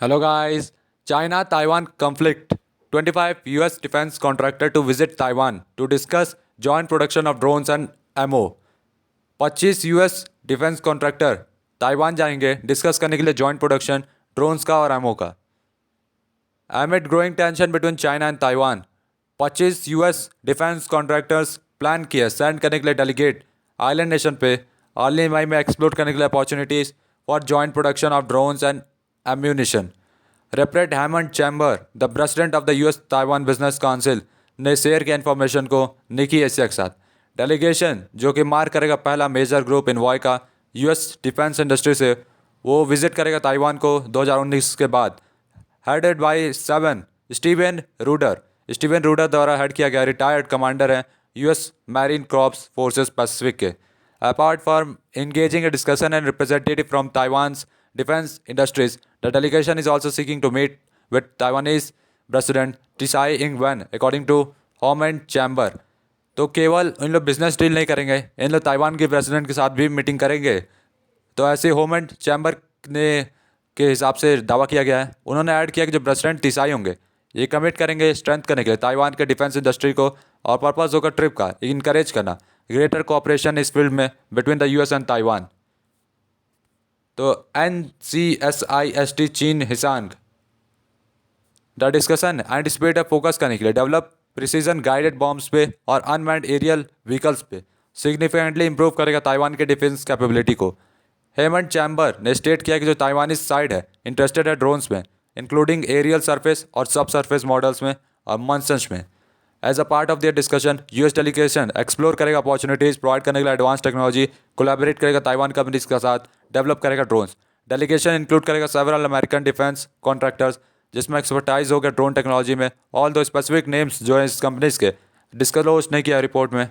Hello guys, China Taiwan conflict. 25 US defense contractor to visit Taiwan to discuss joint production of drones and ammo. 25 US defence contractor Taiwan जाएंगे discuss करने के लिए joint production drones का और ammo का. Amid growing tension between China and Taiwan, 25 US defence contractors plan किए send करने के लिए डेलीगेट आइलैंड नेशन पे अर्ली मई में एक्सप्लोर करने के लिए opportunities for joint production of drones and ammunition. Rupert Hammond Chamber, the president of the US Taiwan business council, ने शेयर किया इन्फॉर्मेशन को निकी एशिया के साथ. डेलीगेशन जो कि मार्क करेगा पहला मेजर ग्रुप इन्वॉय का यूएस डिफेंस इंडस्ट्री से, वो विजिट करेगा ताइवान को 2019 के बाद. Headed by Steven Rudder. Steven Rudder द्वारा हेड किया गया रिटायर्ड कमांडर है US Marine Corps Forces Pacific के. Apart from engaging a discussion and representative from Taiwan's defense industries, the delegation is also seeking to meet with Taiwanese President Tsai Ing-wen, according to Homeland Chamber. तो केवल इन लोग business deal नहीं करेंगे, इन लोग Taiwan के president के साथ भी मीटिंग करेंगे. तो ऐसे होमलैंड चैम्बर ने के हिसाब से दावा किया गया है. उन्होंने ऐड किया कि जो प्रेसिडेंट तिसाई होंगे ये कमिट करेंगे स्ट्रेंथ करने के लिए ताइवान के डिफेंस इंडस्ट्री को, और पर्पज होगा ट्रिप का इनकरेज करना ग्रेटर कोऑपरेशन इस फील्ड में between the US and Taiwan. तो NCSIST चीन हिसांग द डिस्कशन एंटिसिपेट फोकस करने के लिए डेवलप प्रिसीजन गाइडेड बॉम्ब्स पे और अनमैन्ड एरियल व्हीकल्स पे सिग्निफिकेंटली इंप्रूव करेगा ताइवान के डिफेंस कैपेबिलिटी को. हेमंड चैम्बर ने स्टेट किया कि जो ताइवानी साइड है इंटरेस्टेड है ड्रोन्स में, इंक्लूडिंग एरियल सरफेस और सब सरफेस मॉडल्स में और मंसन्स में. As a part of their discussion US delegation explore करेगा अपॉर्चुनिटीज़ प्रोवाइड करने के लिए एडवांस टेक्नोलॉजी, कोलैबोरेट करेगा ताइवान कंपनीज के साथ, डेवलप करेगा ड्रोन्स. डेलीगेशन इंक्लूड करेगा सेवरल अमेरिकन डिफेंस कॉन्ट्रैक्टर्स जिसमें एक्सपर्टाइज होगा ड्रोन टेक्नोलॉजी में. ऑल दो स्पेसिफिक नेम्स जो है इस कंपनीज के डिस्क्लोज नहीं किया रिपोर्ट में.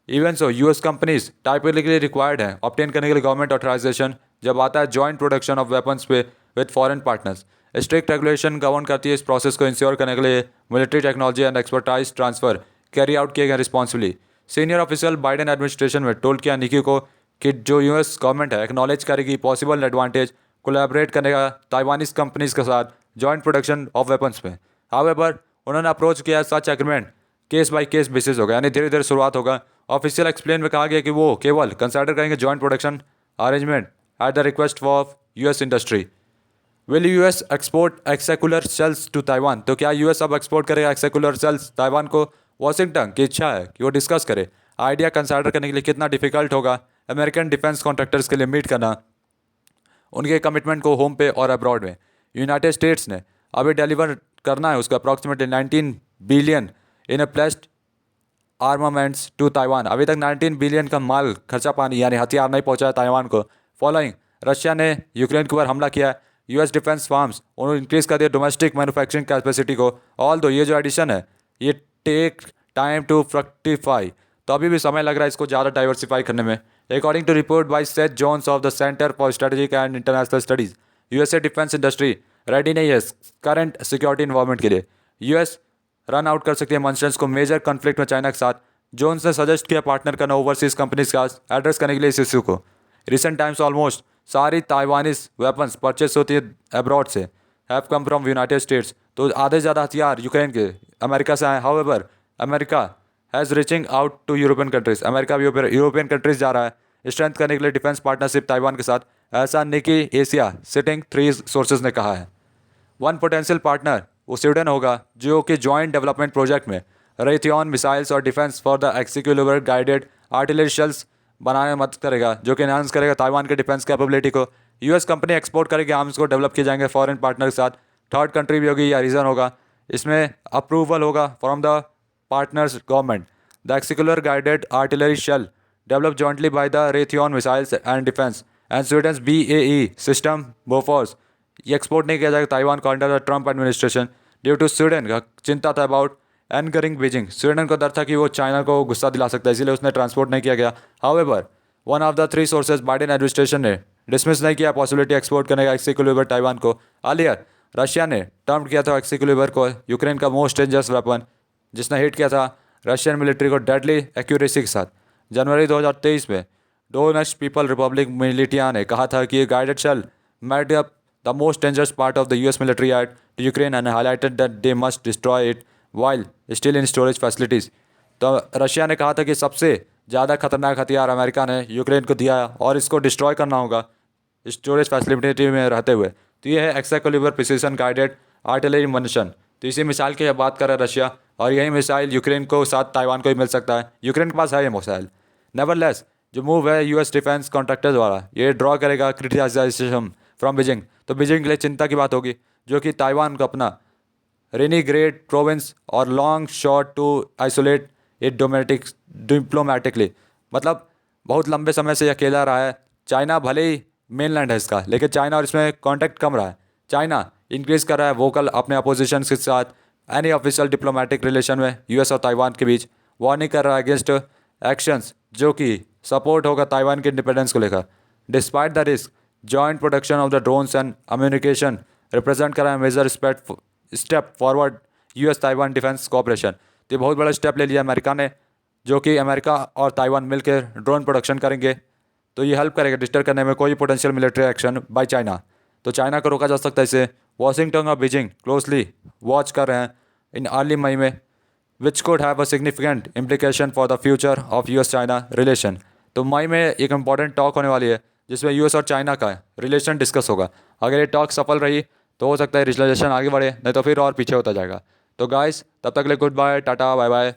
Even so US companies typically required हैं ऑब्टेन करने के लिए गवर्नमेंट ऑथराइजेशन जब आता है जॉइंट प्रोडक्शन ऑफ वेपन्स पे with foreign partners. Strict regulation govern करती है इस प्रोसेस को इंश्योर करने के लिए military technology and expertise transfer carry out किए गए responsibly. Senior official Biden administration में टोल किया निकी को कि जो यूएस गवर्नमेंट है एक्नॉलेज करेगी पॉसिबल एडवांटेज कोलैबोरेट करने का ताइवानीज कंपनीज के साथ जॉइंट प्रोडक्शन ऑफ वेपन्स में. हाउएवर उन्होंने अप्रोच किया such agreement case by case basis होगा, यानी धीरे धीरे शुरुआत होगा. ऑफिशियल एक्सप्लेन में कहा गया कि वो केवल कंसिडर करेंगे joint production arrangement at the request of US industry. Will US export Excalibur shells to Taiwan. तो क्या यूएस अब एक्सपोर्ट करेगा एक्सेकुलर सेल्स ताइवान को? वॉशिंगटन की इच्छा है कि वो डिस्कस करे आइडिया कंसिडर करने के लिए कितना डिफिकल्ट होगा अमेरिकन डिफेंस कॉन्ट्रैक्टर्स के लिए मीट करना उनके कमिटमेंट को होम पे और अब्रॉड में. यूनाइटेड स्टेट्स ने अभी डिलीवर करना है उसका approximately 19 billion in a placed armaments to Taiwan. अभी तक 19 बिलियन का माल खर्चा पानी यानी हथियार नहीं पहुंचा है ताइवान को. फॉलोइंग रशिया ने यूक्रेन के ऊपर हमला किया. यूएस डिफेंस फार्म्स उन्होंने इंक्रीज कर दिया डोमेस्टिक मैन्युफैक्चरिंग कैपेसिटी को. ऑल दो ये जो एडिशन है ये टेक टाइम टू फ्रक्टिफाई, तो अभी भी समय लग रहा है इसको ज़्यादा डाइवर्सिफाई करने में. According to report by Seth Jones of the Center for Strategic and International Studies, USA defence industry ready नहीं है करंट सिक्योरिटी इन्वायरमेंट के लिए. यूएस रन आउट कर सकती है मंशंस को मेजर कॉन्फ्लिक्ट में चाइना के साथ. जोन्स ने सजेस्ट किया पार्टनर करना ओवरसीज कंपनीज का एड्रेस करने के लिए इस इशू को. रिसेंट टाइम्स ऑलमोस्ट सारी ताइवानीज वेपन्स परचेस होती है अब्रॉड से have come from United states. तो आधे से ज़्यादा हथियार यूक्रेन के अमेरिका से आए. However America has reaching out to European countries. America भी यूरोपियन कंट्रीज जा रहा है स्ट्रेंथ करने के लिए डिफेंस पार्टनरशिप ताइवान के साथ. ऐसा निकी एशिया सिटिंग 3 सोर्सेज ने कहा है. वन पोटेंशियल पार्टनर वो स्वीडन होगा जो कि जॉइंट डेवलपमेंट प्रोजेक्ट में रेथियन मिसाइल्स और defence for the executive guided artillery shells बनाने में मदद करेगा जो कि एनहांस करेगा ताइवान के डिफेंस कैपेबिलिटी को. यूएस कंपनी एक्सपोर्ट करेगी आर्म्स को डेवलप किए जाएंगे फॉरेन पार्टनर के साथ. थर्ड कंट्री भी होगी या रीजन होगा. इसमें अप्रूवल होगा from the partners government. The Excalibur guided artillery shell develop jointly by the Raytheon missiles and defence and Sweden BAE system Bofors ये एक्सपोर्ट नहीं किया जाएगा ताइवान को under the Trump administration due to Sweden का चिंता था about एनकरिंग Beijing. Sweden को डर था कि वो चाइना को गुस्सा दिला सकता है, इसीलिए उसने ट्रांसपोर्ट नहीं किया गया. However one of the 3 sources Biden administration ने डिसमिस नहीं किया पॉसिबिलिटी एक्सपोर्ट करने का एक्सिक्यूटिव ताइवान को. अर्लियर रशिया ने टर्म किया था एक्सिक्यूटिव को यूक्रेन का मोस्ट डेंजरस वेपन जिसने हिट किया था रशियन मिलिट्री को डेडली एक्यूरेसी के साथ. जनवरी 2023 में डोनेट्स्क पीपल रिपब्लिक मिलिटिया ने कहा था कि ये guided shell made up the most dangerous part of the US military aid to Ukraine and highlighted that they must destroy it while still in storage facilities. तो Russia ने कहा था कि सबसे ज़्यादा खतरनाक हथियार अमेरिका ने यूक्रेन को दिया और इसको डिस्ट्रॉय करना होगा स्टोरेज फैसिलिटी में रहते हुए। तो ये है exclusive precision guided artillery mission. तो इसी मिसाइल की बात कर रहा है रशिया, और यही मिसाइल यूक्रेन को साथ ताइवान को ही मिल सकता है। यूक्रेन के पास है ये मिसाइल। नेवरलेस जो मूव है यूएस डिफेंस कॉन्ट्रैक्टर द्वारा, ये ड्रॉ करेगा क्रिटिसाइजेशन फ्रॉम बीजिंग। तो बीजिंग के लिए चिंता की बात होगी, जो कि ताइवान को अपना रेनीग्रेड प्रोविंस और long shot to isolate it diplomatically. मतलब बहुत लंबे समय से ये अकेला रहा है। चाइना भले ही मेनलैंड है इसका, लेकिन चाइना और इसमें कांटेक्ट कम रहा है। चाइना इंक्रीज कर रहा है वोकल अपने अपोजिशन के साथ एनी ऑफिशियल डिप्लोमेटिक रिलेशन में यूएस और ताइवान के बीच, वार्निंग कर रहा है अगेंस्ट एक्शंस जो कि सपोर्ट होगा ताइवान के इंडिपेंडेंस को लेकर। Despite the risk, joint production of the drones and communication represent कर रहा है major step forward US Taiwan defence cooperation. तो ये बहुत बड़ा स्टेप ले लिया अमेरिका ने, जो कि अमेरिका और ताइवान मिलकर ड्रोन प्रोडक्शन करेंगे। तो ये हेल्प करेगा डिस्टर करने में कोई potential military action by China. तो चाइना को रोका जा सकता है इसे। वॉशिंगटन और बीजिंग क्लोजली वॉच कर रहे हैं इन अर्ली मई में, विच could have a significant implication for the future of US China relation. तो मई में एक इंपॉर्टेंट टॉक होने वाली है जिसमें यूएस और चाइना का रिलेशन डिस्कस होगा। अगर ये टॉक सफल रही तो हो सकता है रिलेशन आगे बढ़े, नहीं तो फिर और पीछे होता जाएगा। तो गाइस तब तक के लिए good bye, tata, bye bye.